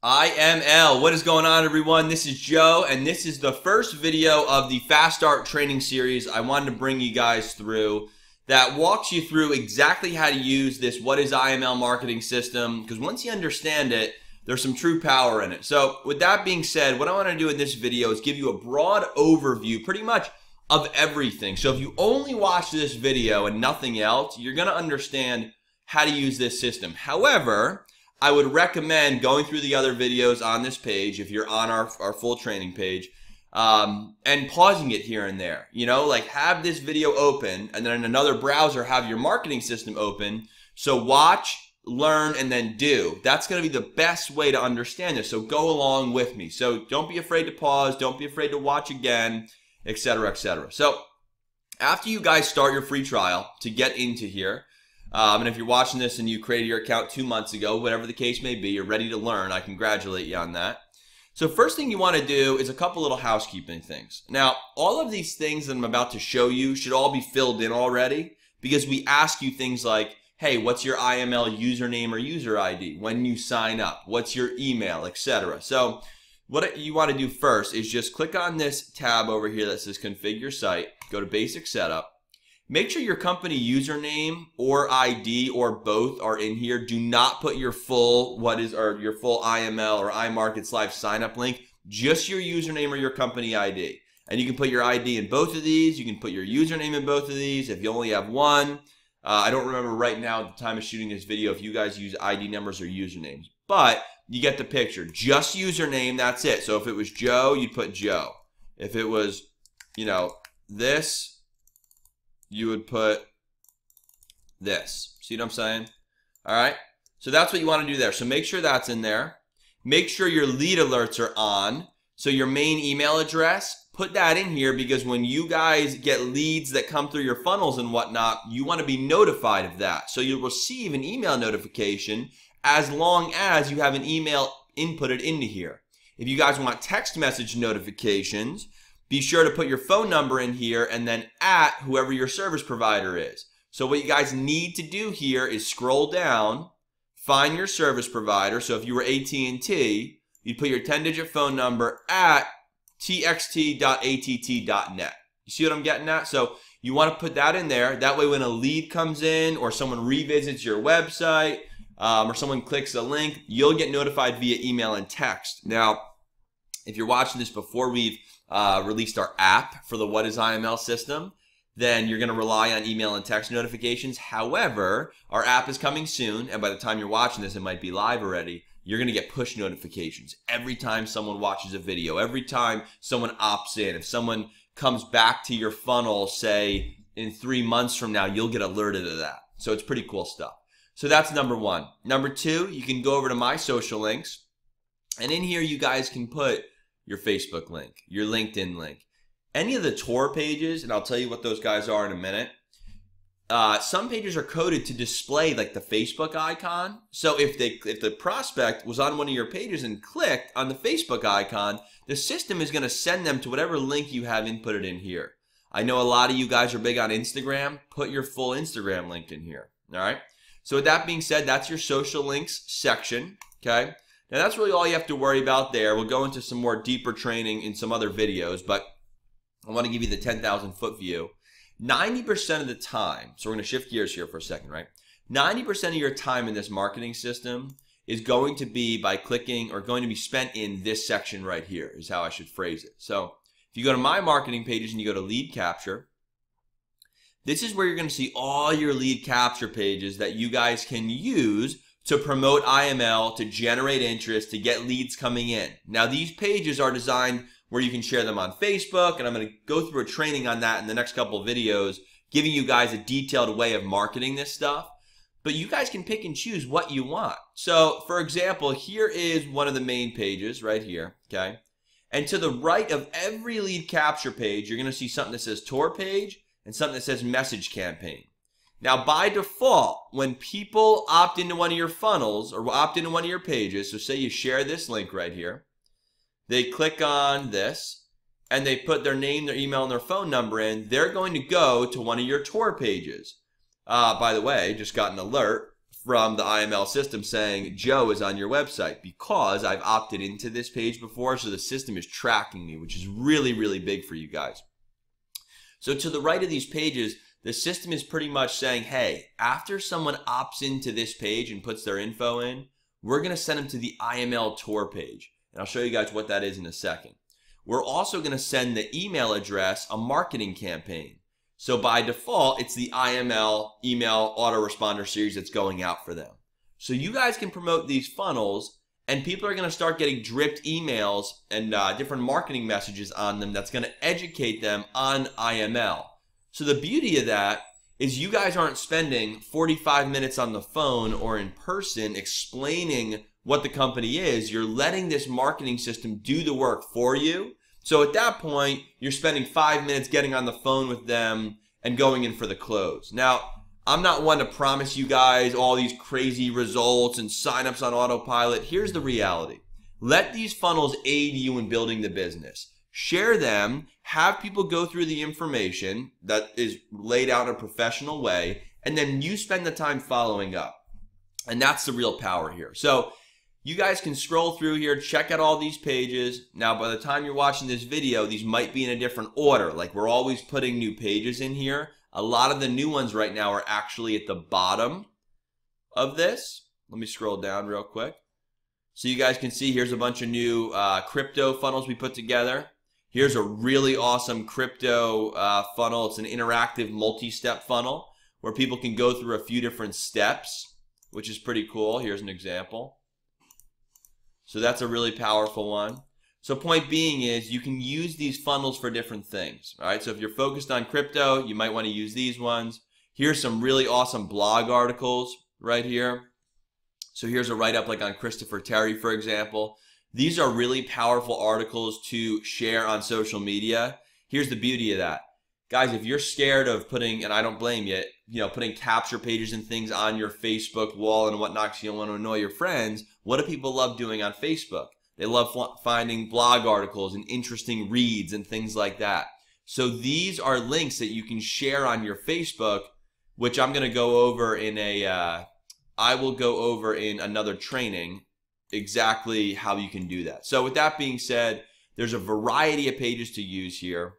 IML. What is going on, everyone? This is Joe, and this is the first video of the Fast Start training series I wanted to bring you guys through that walks you through exactly how to use this what is IML marketing system, because once you understand it, there's some true power in it. So with that being said, what I want to do in this video is give you a broad overview pretty much of everything. So if you only watch this video and nothing else, you're going to understand how to use this system. However, I would recommend going through the other videos on this page if you're on our full training page, and pausing it here and there. You know, like have this video open and then in another browser have your marketing system open. So watch, learn, and then do. That's going to be the best way to understand this. So go along with me. So don't be afraid to pause. Don't be afraid to watch again, etc., etc. So after you guys start your free trial to get into here, and if you're watching this and you created your account 2 months ago, whatever the case may be, you're ready to learn, I congratulate you on that. So first thing you want to do is a couple little housekeeping things. Now, all of these things that I'm about to show you should all be filled in already, because we ask you things like, hey, what's your IML username or user ID when you sign up? What's your email, etc. So what you want to do first is just click on this tab over here that says configure site, go to basic setup. Make sure your company username or ID or both are in here. Do not put your full your full IML or iMarkets Live sign up link, just your username or your company ID. And you can put your ID in both of these. You can put your username in both of these if you only have one. I don't remember right now at the time of shooting this video if you guys use ID numbers or usernames, but you get the picture. Just username, that's it. So if it was Joe, you'd put Joe. If it was, you know, this, you would put this. See what I'm saying? All right. So that's what you want to do there. So make sure that's in there. Make sure your lead alerts are on. So your main email address, put that in here, because when you guys get leads that come through your funnels and whatnot, you want to be notified of that. So you'll receive an email notification as long as you have an email inputted into here. If you guys want text message notifications, be sure to put your phone number in here and then at whoever your service provider is. So what you guys need to do here is scroll down, find your service provider. So if you were AT&T, you'd put your 10-digit phone number at txt.att.net. You see what I'm getting at? So you want to put that in there. That way when a lead comes in or someone revisits your website or someone clicks a link, you'll get notified via email and text. Now, if you're watching this before we've released our app for the What is IML system, then you're going to rely on email and text notifications. However, our app is coming soon, and by the time you're watching this, it might be live already. You're going to get push notifications every time someone watches a video, every time someone opts in. If someone comes back to your funnel, say in 3 months from now, you'll get alerted of that. So it's pretty cool stuff. So that's number one. Number two, you can go over to my social links, and in here you guys can put your Facebook link, your LinkedIn link, any of the tour pages, and I'll tell you what those guys are in a minute. Some pages are coded to display like the Facebook icon. So if the prospect was on one of your pages and clicked on the Facebook icon, the system is going to send them to whatever link you have inputted in here. I know a lot of you guys are big on Instagram. Put your full Instagram link in here. All right. So with that being said, that's your social links section. Okay. Now that's really all you have to worry about there. We'll go into some more deeper training in some other videos, but I want to give you the 10,000 foot view. 90% of the time, so we're going to shift gears here for a second, right? 90% of your time in this marketing system is going to be by clicking or going to be spent in this section right here is how I should phrase it. So if you go to my marketing pages and you go to lead capture, this is where you're going to see all your lead capture pages that you guys can use to promote IML, to generate interest, to get leads coming in. Now these pages are designed where you can share them on Facebook, and I'm going to go through a training on that in the next couple of videos, giving you guys a detailed way of marketing this stuff. But you guys can pick and choose what you want. So for example, here is one of the main pages right here, okay? And to the right of every lead capture page, you're going to see something that says tour page and something that says message campaign. Now, by default, when people opt into one of your funnels or opt into one of your pages, so say you share this link right here, they click on this and they put their name, their email, and their phone number in, they're going to go to one of your tour pages. By the way, just got an alert from the IML system saying Joe is on your website because I've opted into this page before, so the system is tracking me, which is really, really big for you guys. So to the right of these pages, the system is pretty much saying, hey, after someone opts into this page and puts their info in, we're going to send them to the IML tour page. And I'll show you guys what that is in a second. We're also going to send the email address a marketing campaign. So by default, it's the IML email autoresponder series that's going out for them. So you guys can promote these funnels, and people are going to start getting dripped emails and different marketing messages on them that's going to educate them on IML. So the beauty of that is you guys aren't spending 45 minutes on the phone or in person explaining what the company is. You're letting this marketing system do the work for you. So at that point, you're spending 5 minutes getting on the phone with them and going in for the close. Now, I'm not one to promise you guys all these crazy results and signups on autopilot. Here's the reality. Let these funnels aid you in building the business. Share them, have people go through the information that is laid out in a professional way, and then you spend the time following up. And that's the real power here. So you guys can scroll through here, check out all these pages. Now, by the time you're watching this video, these might be in a different order. Like, we're always putting new pages in here. A lot of the new ones right now are actually at the bottom of this. Let me scroll down real quick. So you guys can see here's a bunch of new crypto funnels we put together. Here's a really awesome crypto funnel. It's an interactive multi-step funnel where people can go through a few different steps, which is pretty cool. Here's an example. So that's a really powerful one. So point being is you can use these funnels for different things, all right? So if you're focused on crypto, you might want to use these ones. Here's some really awesome blog articles right here. So here's a write-up like on Christopher Terry, for example. These are really powerful articles to share on social media. Here's the beauty of that. Guys, if you're scared of putting, and I don't blame you, putting capture pages and things on your Facebook wall and whatnot because you don't want to annoy your friends, what do people love doing on Facebook? They love finding blog articles and interesting reads and things like that. So these are links that you can share on your Facebook, which I'm going to go over in I will go over in another training exactly how you can do that. So with that being said, there's a variety of pages to use here.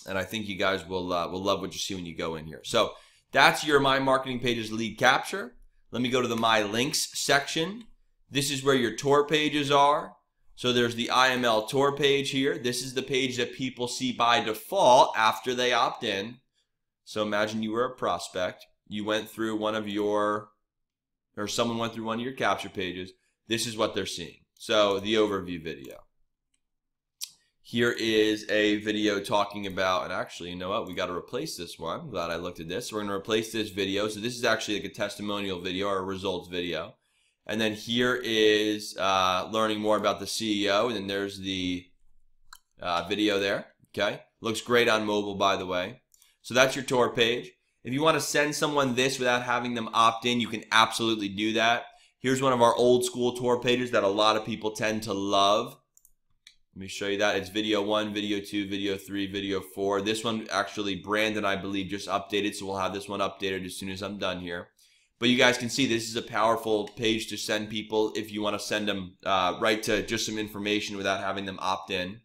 And I think you guys will love what you see when you go in here. So that's your My Marketing Pages lead capture. Let me go to the My Links section. This is where your tour pages are. So there's the IML tour page here. This is the page that people see by default after they opt in. So imagine you were a prospect. You went through one of your, or someone went through one of your capture pages. This is what they're seeing. So the overview video. Here is a video talking about, and actually, you know what? We got to replace this one. I'm glad I looked at this. So we're going to replace this video. So this is actually like a testimonial video or a results video. And then here is learning more about the CEO. And then there's the video there. Okay. Looks great on mobile, by the way. So that's your tour page. If you want to send someone this without having them opt in, you can absolutely do that. Here's one of our old school tour pages that a lot of people tend to love. Let me show you that. It's video 1, video 2, video 3, video 4. This one actually Brandon, I believe, just updated, so we'll have this one updated as soon as I'm done here. But you guys can see this is a powerful page to send people if you want to send them right to just some information without having them opt in.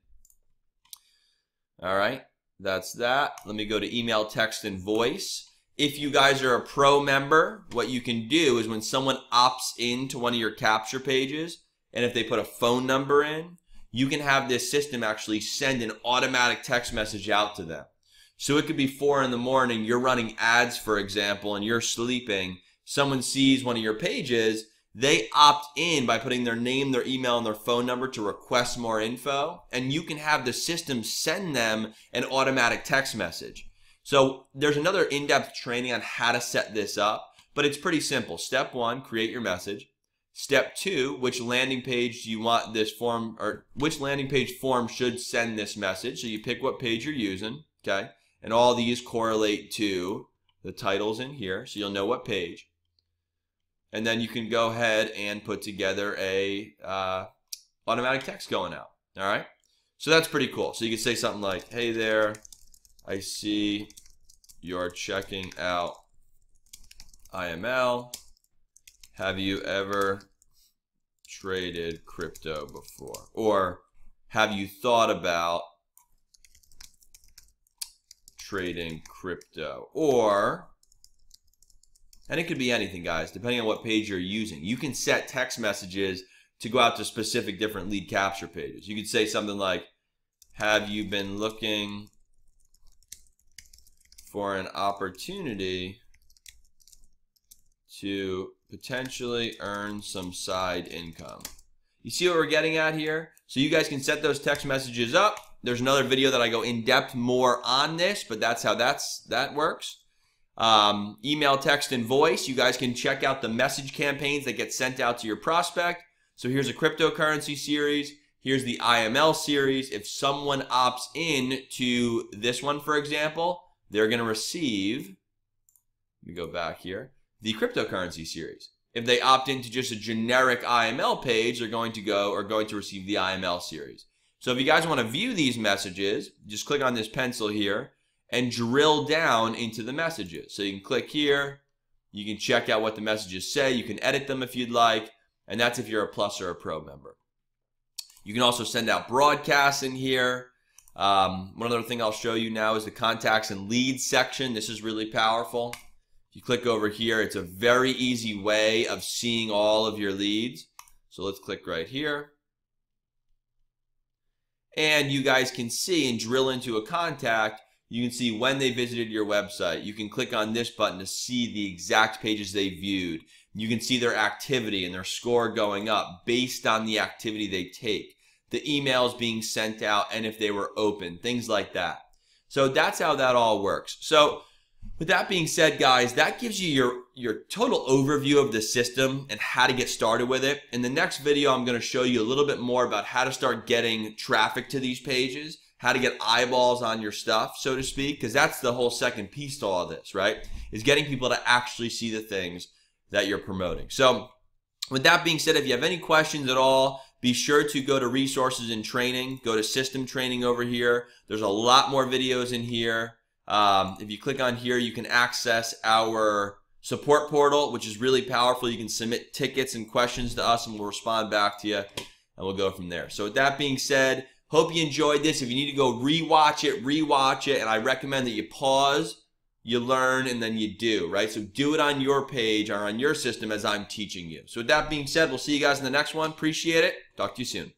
All right, that's that. Let me go to email, text, and voice. If you guys are a pro member, what you can do is when someone opts into one of your capture pages, and if they put a phone number in, you can have this system actually send an automatic text message out to them. So it could be 4 in the morning, you're running ads, for example, and you're sleeping. Someone sees one of your pages, they opt in by putting their name, their email, and their phone number to request more info, and you can have the system send them an automatic text message. So there's another in-depth training on how to set this up, but it's pretty simple. Step 1, create your message. Step 2, which landing page do you want this form, or which landing page form should send this message? So you pick what page you're using, okay? And all these correlate to the titles in here, so you'll know what page. And then you can go ahead and put together a automatic text going out, all right? So that's pretty cool. So you can say something like, hey there, I see you're checking out IML. have you ever traded crypto before? Or have you thought about trading crypto? Or, and it could be anything, guys, depending on what page you're using. You can set text messages to go out to specific different lead capture pages. You could say something like, have you been looking for an opportunity to potentially earn some side income? You see what we're getting at here? So you guys can set those text messages up. There's another video that I go in depth more on this, but that's how that works. Email, text, and voice. You guys can check out the message campaigns that get sent out to your prospect. So here's a cryptocurrency series. Here's the IML series. If someone opts in to this one, for example, they're going to receive, let me go back here, the cryptocurrency series. If they opt into just a generic IML page, they're going to receive the IML series. So if you guys want to view these messages, just click on this pencil here and drill down into the messages. So you can click here, you can check out what the messages say, you can edit them if you'd like, and that's if you're a Plus or a Pro member. You can also send out broadcasts in here. One other thing I'll show you now is the contacts and leads section. This is really powerful. If you click over here, it's a very easy way of seeing all of your leads. So let's click right here. And you guys can see and drill into a contact. You can see when they visited your website. You can click on this button to see the exact pages they viewed. You can see their activity and their score going up based on the activity they take, the emails being sent out, and if they were open, things like that. So that's how that all works. So with that being said, guys, that gives you your total overview of the system and how to get started with it. In the next video, I'm going to show you a little bit more about how to start getting traffic to these pages, how to get eyeballs on your stuff, so to speak, because that's the whole second piece to all of this, right? Is getting people to actually see the things that you're promoting. So with that being said, if you have any questions at all, be sure to go to resources and training, go to system training over here. There's a lot more videos in here. If you click on here, you can access our support portal, which is really powerful. You can submit tickets and questions to us and we'll respond back to you and we'll go from there. So with that being said, hope you enjoyed this. If you need to go rewatch it, and I recommend that you pause, you learn, and then you do, right? So do it on your page or on your system as I'm teaching you. So with that being said, we'll see you guys in the next one. Appreciate it. Talk to you soon.